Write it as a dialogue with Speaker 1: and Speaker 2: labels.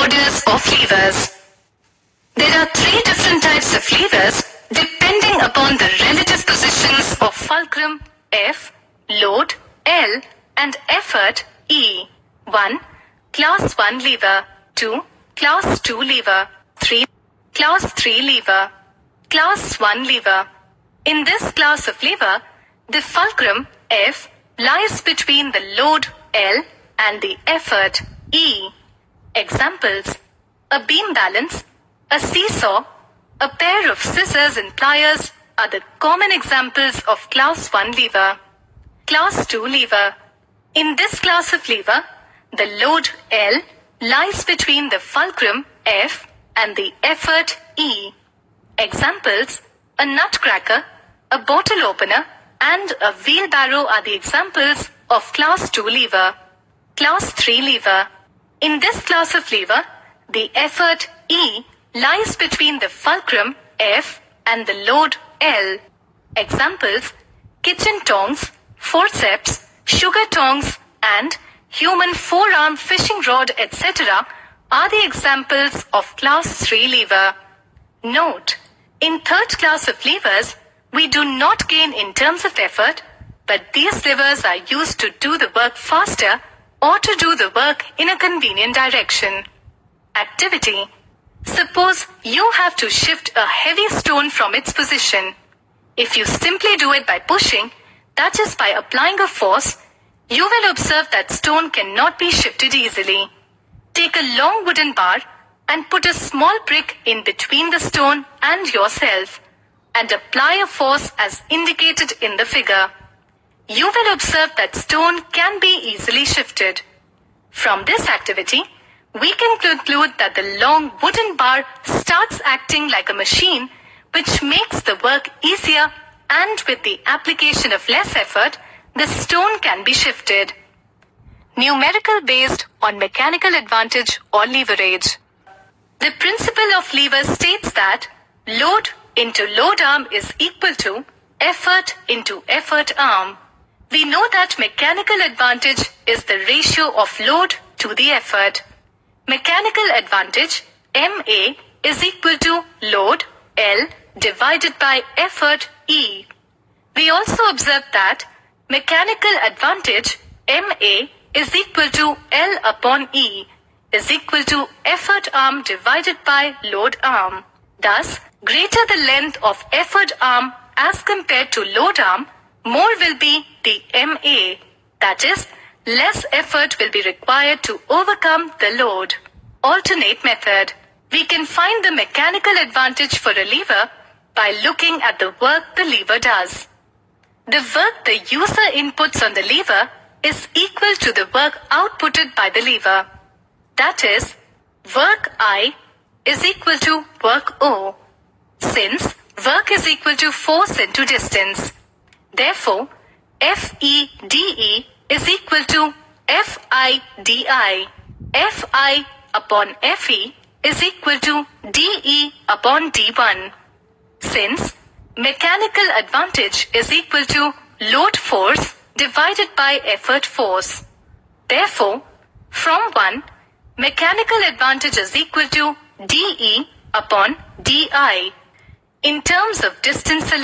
Speaker 1: orders of levers. There are three different types of levers depending upon the relative positions of fulcrum F, load L and effort E. 1. Class 1 lever. 2. Class 2 lever. 3. Class 3 lever. Class 1 lever. In this class of lever, the fulcrum F lies between the load L and the effort E. Examples: a beam balance, a seesaw, a pair of scissors and pliers are the common examples of class 1 lever. Class 2 lever. In this class of lever, the load L lies between the fulcrum F and the effort E. Examples: a nutcracker, a bottle opener, and a wheelbarrow are the examples of class 2 lever. Class 3 lever. In this class of lever, the effort E lies between the fulcrum F and the load L. Examples: kitchen tongs, forceps, sugar tongs, and human forearm fishing rod, etc. are the examples of class 3 lever. Note: in third class of levers, we do not gain in terms of effort, but these levers are used to do the work faster or to do the work in a convenient direction. Activity: suppose you have to shift a heavy stone from its position. If you simply do it by pushing, that is by applying a force, you will observe that stone cannot be shifted easily. Take a long wooden bar and put a small brick in between the stone and yourself, and apply a force as indicated in the figure. You will observe that stone can be easily shifted. From this activity, we can conclude that the long wooden bar starts acting like a machine, which makes the work easier, and with the application of less effort, the stone can be shifted. Numerical based on mechanical advantage or leverage. The principle of lever states that load into load arm is equal to effort into effort arm. We know that mechanical advantage is the ratio of load to the effort. Mechanical advantage MA is equal to load L divided by effort E. We also observe that mechanical advantage MA is equal to L upon E is equal to effort arm divided by load arm. Thus, greater the length of effort arm as compared to load arm, more will be the MA. That is, less effort will be required to overcome the load. Alternate method. We can find the mechanical advantage for a lever by looking at the work the lever does. The work the user inputs on the lever is equal to the work outputted by the lever. That is, work I is equal to work O, since work is equal to force into distance. Therefore, FEDE is equal to FIDI. FI upon FE is equal to DE upon D1. Since mechanical advantage is equal to load force divided by effort force. Therefore, from 1, mechanical advantage is equal to DE upon DI. In terms of distance